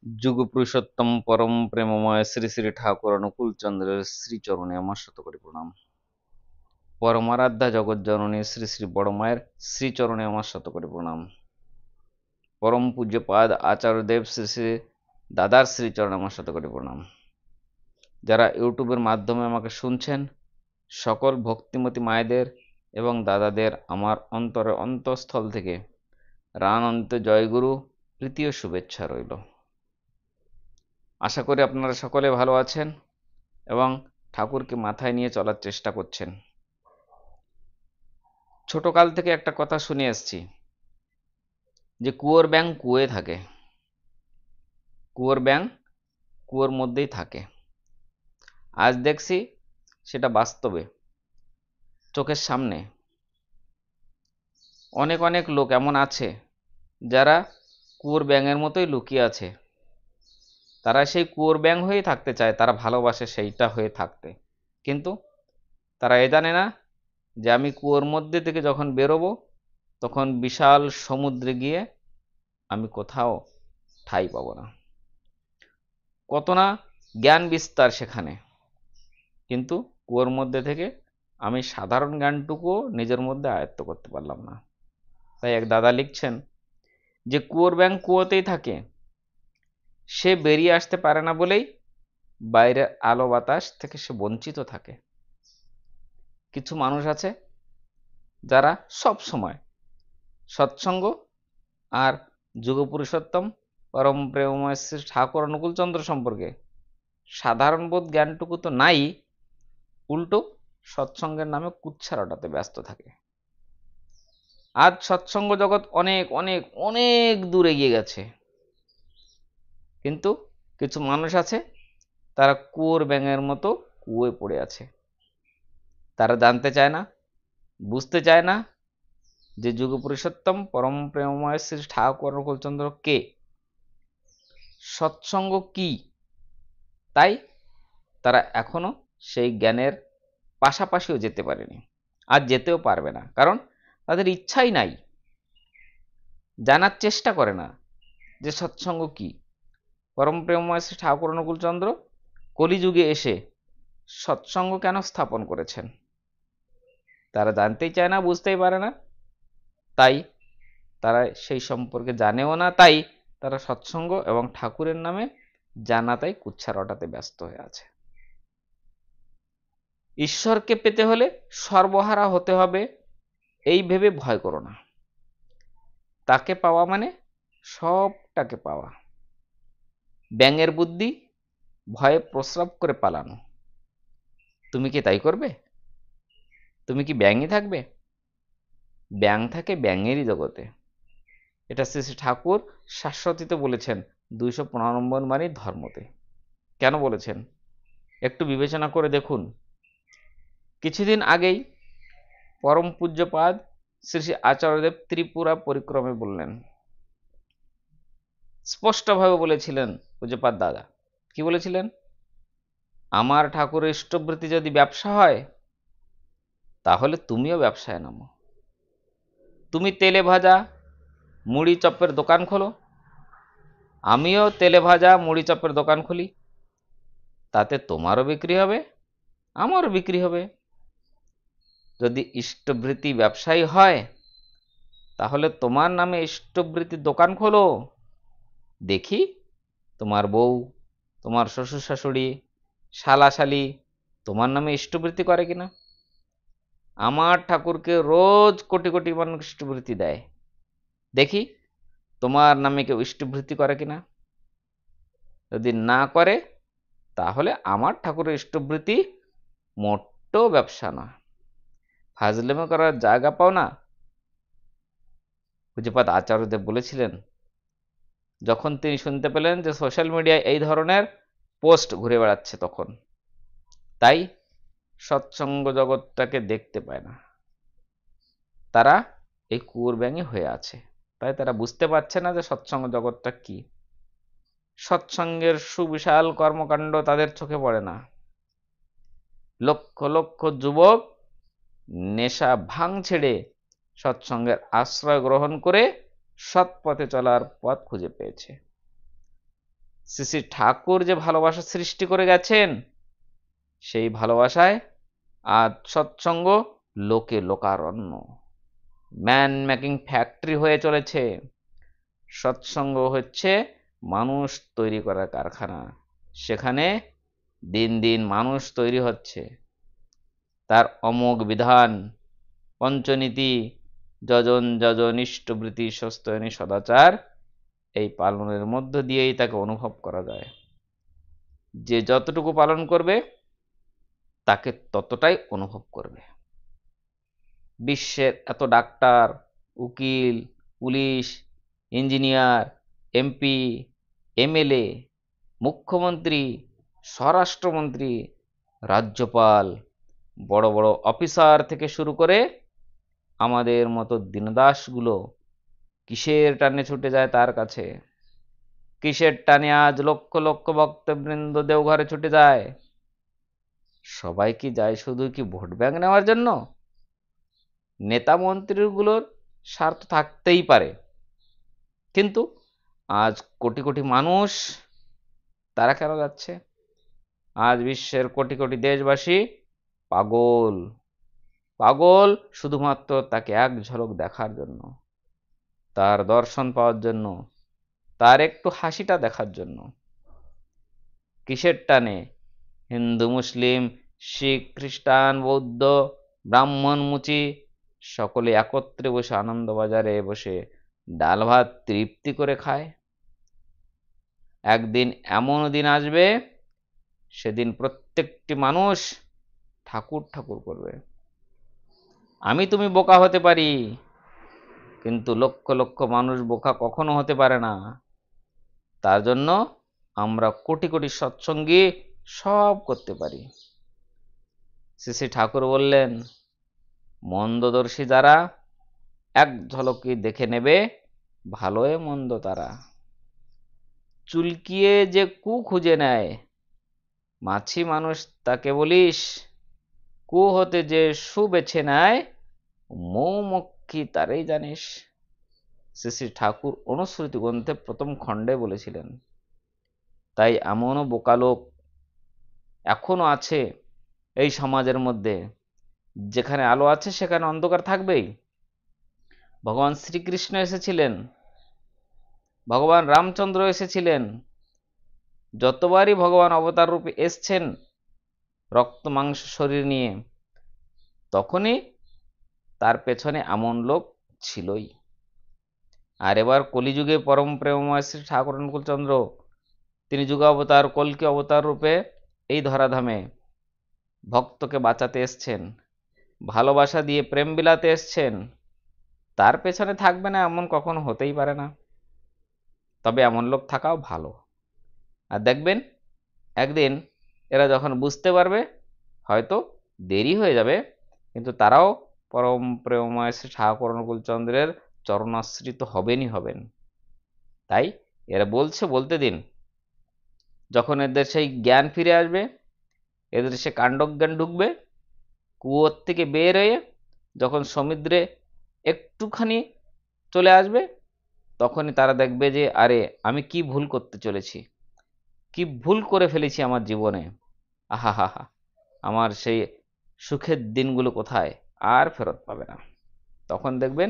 যুগ পুরুষোত্তম পরম প্রেমময় শ্রী শ্রী ঠাকুর অনুকূল চন্দ্রের শ্রীচরণে আমার শতকোটি প্রণাম। পরমারাধ্যা জগৎ জননী শ্রী শ্রী বড় মায়ের শ্রীচরণে আমার শতকোটি প্রণাম। পরম পূজ্যপাদ আচার্যদেব শ্রী শ্রী দাদার শ্রীচরণে আমার শতকোটি প্রণাম। যারা ইউটিউবের মাধ্যমে আমাকে শুনছেন, সকল ভক্তিমতী মায়েদের এবং দাদাদের আমার অন্তরের অন্তঃস্থল থেকে রানন্ত জয়গুরু প্রীতি ও শুভেচ্ছা রইল। আশা করি আপনারা সকলে ভালো আছেন এবং ঠাকুরকে মাথায় নিয়ে চলার চেষ্টা করছেন। ছোটকাল থেকে একটা কথা শুনে এসছি যে কুয়োর ব্যাঙ কুয়োয় থাকে, কুয়োর ব্যাঙ কুয়োর মধ্যেই থাকে। আজ দেখছি সেটা বাস্তবে চোখের সামনে। অনেক অনেক লোক এমন আছে যারা কুয়োর ব্যাঙের মতোই লুকিয়ে আছে। তারা সেই কুয়োর ব্যাঙ হয়েই থাকতে চায়, তারা ভালোবাসে সেইটা হয়ে থাকতে, কিন্তু তারা এ জানে না যে আমি কুয়োর মধ্যে থেকে যখন বেরোবো তখন বিশাল সমুদ্রে গিয়ে আমি কোথাও ঠাঁই পাবো না। কত না জ্ঞান বিস্তার সেখানে, কিন্তু কুয়োর মধ্যে থেকে আমি সাধারণ জ্ঞানটুকুও নিজের মধ্যে আয়ত্ত করতে পারলাম না। তাই এক দাদা লিখছেন যে কুয়োর ব্যাঙ কুয়োতেই থাকে, সে বেরিয়ে আসতে পারে না বলেই বাইরের আলো বাতাস থেকে সে বঞ্চিত থাকে। কিছু মানুষ আছে যারা সব সময় সৎসঙ্গ আর যুগপুরুষোত্তম পরম প্রেমময় শ্রী ঠাকুর অনুকূলচন্দ্র সম্পর্কে সাধারণ বোধ জ্ঞানটুকু তো নাই, উল্টো সৎসঙ্গের নামে কুৎসা রটাতে ব্যস্ত থাকে। আজ সৎসঙ্গ জগৎ অনেক অনেক অনেক দূর এগিয়ে গেছে, কিন্তু কিছু মানুষ আছে তারা কুয়োর ব্যাঙের মতো কুয়োয় পড়ে আছে। তারা জানতে চায় না, বুঝতে চায় না যে যুগ পুরুষোত্তম পরম প্রেমময় শ্রী ঠাকুর অনুকূলচন্দ্র কে, সৎসঙ্গ কি। তাই তারা এখনো সেই জ্ঞানের পাশাপাশিও যেতে পারেনি, আর যেতেও পারবে না, কারণ তাদের ইচ্ছাই নাই, জানার চেষ্টা করে না যে সৎসঙ্গ কি। পরম প্রেমময় শ্রী ঠাকুর অনুকূলচন্দ্র কলিযুগে এসে সৎসঙ্গ কেন স্থাপন করেছেন তারা জানতেই চায় না, বুঝতেই পারে না। তাই তারা সেই সম্পর্কে জানেও না, তাই তারা সৎসঙ্গ এবং ঠাকুরের নামে জানাতাই কুচ্ছা রটাতে ব্যস্ত হয়ে আছে। ঈশ্বরকে পেতে হলে সর্বহারা হতে হবে এই ভেবে ভয় করো না। তাকে পাওয়া মানে সবটাকে পাওয়া। ব্যাঙের বুদ্ধি ভয়ে প্রস্রাব করে পালানো। তুমি কি তাই করবে? তুমি কি ব্যাঙই থাকবে? ব্যাঙ থাকে ব্যাঙেরই জগতে। এটা শ্রী শ্রী ঠাকুর শাশ্বতীতে বলেছেন 215 নম্বর বাণীর ধর্মতে। কেন বলেছেন একটু বিবেচনা করে দেখুন। কিছুদিন আগেই পরম পূজ্যপাদ শ্রী শ্রী আচার্যদেব ত্রিপুরা পরিক্রমে বললেন, স্পষ্টভাবে বলেছিলেন পূজ্যপাদ দাদা। কি বলেছিলেন? আমার ঠাকুরের ইষ্টবৃত্তি যদি ব্যবসা হয় তাহলে তুমিও ব্যবসায় নামো। তুমি তেলে ভাজা মুড়ি চপের দোকান খোলো, আমিও তেলে ভাজা মুড়ি চপের দোকান খুলি, তাতে তোমারও বিক্রি হবে, আমারও বিক্রি হবে। যদি ইষ্টবৃত্তি ব্যবসায়ী হয় তাহলে তোমার নামে ইষ্টবৃত্তির দোকান খোলো, দেখি তোমার বউ, তোমার শ্বশুর শাশুড়ি, শালা শালি তোমার নামে ইষ্টবৃত্তি করে কিনা। আমার ঠাকুরকে রোজ কোটি কোটি মানুষ ইষ্টবৃত্তি দেয়, দেখি তোমার নামে কেউ ইষ্টবৃত্তি করে কিনা। যদি না করে তাহলে আমার ঠাকুরের ইষ্টবৃত্তি মোটেও ব্যবসা না, ফাজলামি করার জায়গা পাও না। পূজ্যপাদ আচার্যদেব বলেছিলেন যখন তিনি শুনতে পেলেন যে সোশ্যাল মিডিয়ায় এই ধরনের পোস্ট ঘুরে বেড়াচ্ছে তখন। তাই সৎসঙ্গ জগৎটাকে দেখতে পায় না, তারা এই কুয়োর ব্যাঙে হয়ে আছে। তাই তারা বুঝতে পারছে না যে সৎসঙ্গ জগৎটা কি। সৎসঙ্গের সুবিশাল কর্মকাণ্ড তাদের চোখে পড়ে না। লক্ষ লক্ষ যুবক নেশা ভাঙ ছেড়ে সৎসঙ্গের আশ্রয় গ্রহণ করে সৎ পথে চলার পথ খুঁজে পেয়েছে। শ্রী শ্রী ঠাকুর যে ভালোবাসা সৃষ্টি করে গেছেন, সেই ভালোবাসায় আজ সৎসঙ্গ লোকে লোকারণ্য, ম্যান মেকিং ফ্যাক্টরি হয়ে চলেছে। সৎসঙ্গ হচ্ছে মানুষ তৈরি করার কারখানা। সেখানে দিন দিন মানুষ তৈরি হচ্ছে। তার অমোঘ বিধান, পঞ্চনীতি, যজন যজন ইষ্টবৃত্তি সস্তয়নী সদাচার, এই পালনের মধ্য দিয়েই তাকে অনুভব করা যায়। যে যতটুকু পালন করবে তাকে ততটাই অনুভব করবে। বিশ্বের এত ডাক্তার, উকিল, পুলিশ, ইঞ্জিনিয়ার, এমপি, এমএলএ, মুখ্যমন্ত্রী, স্বরাষ্ট্রমন্ত্রী, রাজ্যপাল, বড় বড় অফিসার থেকে শুরু করে আমাদের মতো দীনদাসগুলো কিসের টানে ছুটে যায় তার কাছে? কিসের টানে আজ লক্ষ লক্ষ ভক্তবৃন্দ দেওঘরে ছুটে যায়? সবাই কি যায় শুধু কি ভোট ব্যাংক নেওয়ার জন্য? নেতা মন্ত্রীগুলোর স্বার্থ থাকতেই পারে, কিন্তু আজ কোটি কোটি মানুষ তারা কেন যাচ্ছে? আজ বিশ্বের কোটি কোটি দেশবাসী পাগল, পাগল শুধুমাত্র তাকে এক ঝলক দেখার জন্য, তার দর্শন পাওয়ার জন্য, তার একটু হাসিটা দেখার জন্য। কিসের টানে? হিন্দু, মুসলিম, শিখ, খ্রিস্টান, বৌদ্ধ, ব্রাহ্মণ, মুচি সকলে একত্রে বসে আনন্দবাজারে বসে ডাল ভাত তৃপ্তি করে খায়। একদিন এমন দিন আসবে, সেদিন প্রত্যেকটি মানুষ ঠাকুর ঠাকুর করবে। আমি তুমি বোকা হতে পারি, কিন্তু লক্ষ লক্ষ মানুষ বোকা কখনো হতে পারে না। তার জন্য আমরা কোটি কোটি সৎসঙ্গী সব করতে পারি। শ্রী শ্রী ঠাকুর বললেন, মন্দদর্শী যারা এক ঝলকে দেখে নেবে ভালোয় মন্দ তারা। চুলকিয়ে যে কু খুঁজে নেয়, মাছি মানুষ তাকে বলিস, কু হতে যে সু বেছে নেয়, মৌমক্ষী তারাই জানিস। শ্রী শ্রী ঠাকুর অনুশ্রুতি গ্রন্থে প্রথম খণ্ডে বলেছিলেন। তাই এমনও বোকা লোক এখনো আছে এই সমাজের মধ্যে। যেখানে আলো আছে সেখানে অন্ধকার থাকবেই। ভগবান শ্রীকৃষ্ণ এসেছিলেন, ভগবান রামচন্দ্র এসেছিলেন, যতবারই ভগবান অবতার রূপে এসছেন রক্ত মাংস শরীর নিয়ে, তখনই তার পেছনে এমন লোক ছিলই। আর এবার কলিযুগে পরম প্রেমময় শ্রী ঠাকুর অনুকূলচন্দ্র, তিনি যুগাবতার কল্কি অবতার রূপে এই ধরাধামে ভক্তকে বাঁচাতে এসছেন, ভালোবাসা দিয়ে প্রেম বিলাতে এসছেন। তার পেছনে থাকবে না এমন কখনো হতেই পারে না। তবে এমন লোক থাকাও ভালো। আর দেখবেন একদিন এরা যখন বুঝতে পারবে, হয়তো দেরি হয়ে যাবে, কিন্তু তারাও পরম প্রেমময় শ্রী ঠাকুর অনুকূলচন্দ্রের চরণাশ্রিত হবেনই হবেন। তাই এরা বলতে দিন। যখন এদের সেই জ্ঞান ফিরে আসবে, এদের সে কাণ্ডজ্ঞান ঢুকবে, কুয়োর থেকে বের হয়ে যখন সমুদ্রে একটুখানি চলে আসবে, তখনই তারা দেখবে যে আরে আমি কি ভুল করতে চলেছি, কি ভুল করে ফেলেছি আমার জীবনে। আহা হা হা, আমার সেই সুখের দিনগুলো কোথায়? আর ফেরত পাবে না। তখন দেখবেন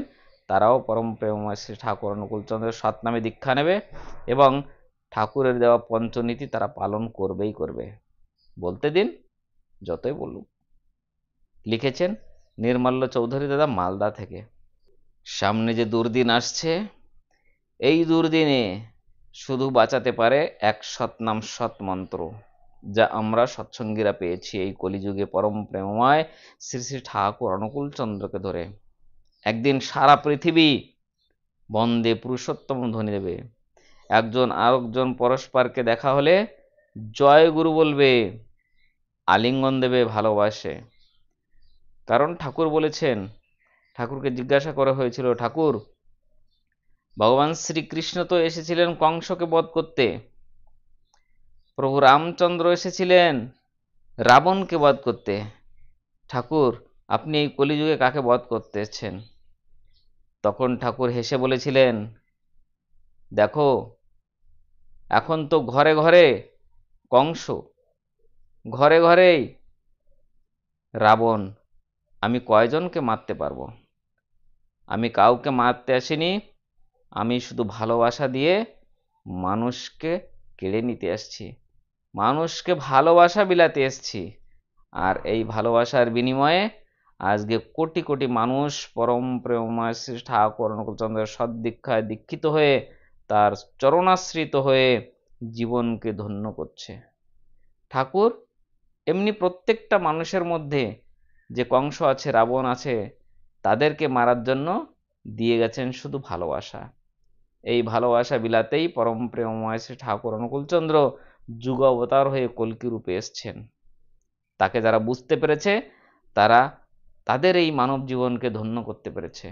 তারাও পরম প্রেমময় শ্রী ঠাকুর অনুকূলচন্দ্রের সৎনামে দীক্ষা নেবে এবং ঠাকুরের দেওয়া পঞ্চনীতি তারা পালন করবেই করবে। বলতে দিন, যতই বলুক। লিখেছেন নির্মাল্য চৌধুরী দাদা, মালদা থেকে। সামনে যে দুর্দিন আসছে, এই দুর্দিনে শুধু বাঁচাতে পারে এক সৎনাম সৎ মন্ত্র, যা আমরা সৎসঙ্গীরা পেয়েছি এই কলিযুগে পরম প্রেমময় শ্রী শ্রী ঠাকুর অনুকূলচন্দ্রকে ধরে। একদিন সারা পৃথিবী বন্দে পুরুষোত্তম ধ্বনি দেবে। একজন আরেকজন পরস্পরকে দেখা হলে জয় গুরু বলবে, আলিঙ্গন দেবে ভালোবাসে। কারণ ঠাকুর বলেছেন, ঠাকুরকে জিজ্ঞাসা করা হয়েছিল, ঠাকুর, ভগবান শ্রীকৃষ্ণ তো এসেছিলেন কংসকে বধ করতে, প্রভু রামচন্দ্র এসেছিলেন রাবণকে বধ করতে, ঠাকুর আপনি এই কলিযুগে কাকে বধ করতে এসেছেন? তখন ঠাকুর হেসে বলেছিলেন, দেখো এখন তো ঘরে ঘরে কংস, ঘরে ঘরেই রাবণ। আমি কয়জনকে মারতে পারবো? আমি কাউকে মারতে আসিনি, আমি শুধু ভালোবাসা দিয়ে মানুষকে কেড়ে নিতে আসছি, মানুষকে ভালোবাসা বিলাতে এসছি। আর এই ভালোবাসার বিনিময়ে আজকে কোটি কোটি মানুষ পরম প্রেমময় শ্রী ঠাকুর অনুকূলচন্দ্রের সদ্দীক্ষায় দীক্ষিত হয়ে তার চরণাশ্রিত হয়ে জীবনকে ধন্য করছে। ঠাকুর এমনি প্রত্যেকটা মানুষের মধ্যে যে কংস আছে, রাবণ আছে, তাদেরকে মারার জন্য দিয়ে গেছেন শুধু ভালোবাসা। এই ভালোবাসা বিলাতেই পরম প্রেমময় শ্রী ঠাকুর অনুকূলচন্দ্র যুগ অবতার হয়ে কল্কি রূপে এসছেন। তাকে যারা বুঝতে পেরেছে তারা তাদের এই মানব জীবনকে ধন্য করতে পেরেছে।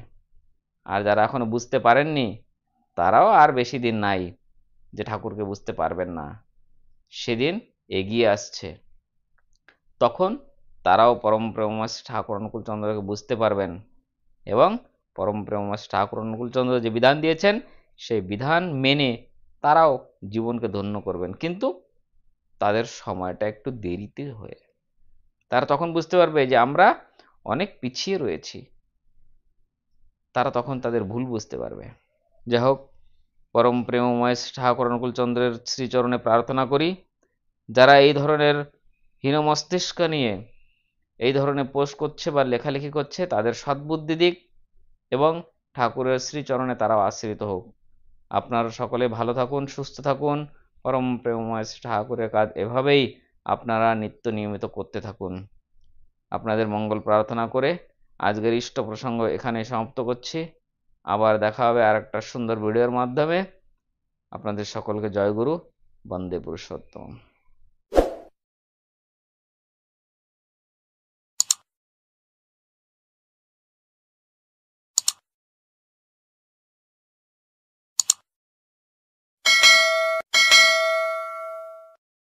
আর যারা এখনো বুঝতে পারেননি তারাও আর বেশি দিন নাই যে ঠাকুরকে বুঝতে পারবেন না, সেদিন এগিয়ে আসছে। তখন তারাও পরম প্রেমময় শ্রী ঠাকুর অনুকূলচন্দ্রকে বুঝতে পারবেন এবং পরম প্রেমময় শ্রী ঠাকুর অনুকূলচন্দ্র যে বিধান দিয়েছেন সেই বিধান মেনে তারাও জীবনকে ধন্য করবেন। কিন্তু তাদের সময়টা একটু দেরিতে হয়ে, তারা তখন বুঝতে পারবে যে আমরা অনেক পিছিয়ে রয়েছি, তারা তখন তাদের ভুল বুঝতে পারবে। যাই হোক, পরম প্রেমময় শ্রী ঠাকুর অনুকূলচন্দ্রের শ্রীচরণে প্রার্থনা করি যারা এই ধরনের হীন মস্তিষ্ক নিয়ে এই ধরনের পোস্ট করছে বা লেখালেখি করছে তাদের সদ্বুদ্ধি দিক এবং ঠাকুরের শ্রীচরণে তারাও আশ্রিত হোক। আপনারা সকলে ভালো থাকুন, সুস্থ থাকুন, পরম প্রেমময় শ্রী ঠাকুরের কাজ এভাবেই আপনারা নিত্য নিয়মিত করতে থাকুন। আপনাদের মঙ্গল প্রার্থনা করে আজকের ইষ্ট প্রসঙ্গ এখানে সমাপ্ত করছি। আবার দেখা হবে আর একটা সুন্দর ভিডিওর মাধ্যমে। আপনাদের সকলকে জয়গুরু, বন্দে পুরুষোত্তম।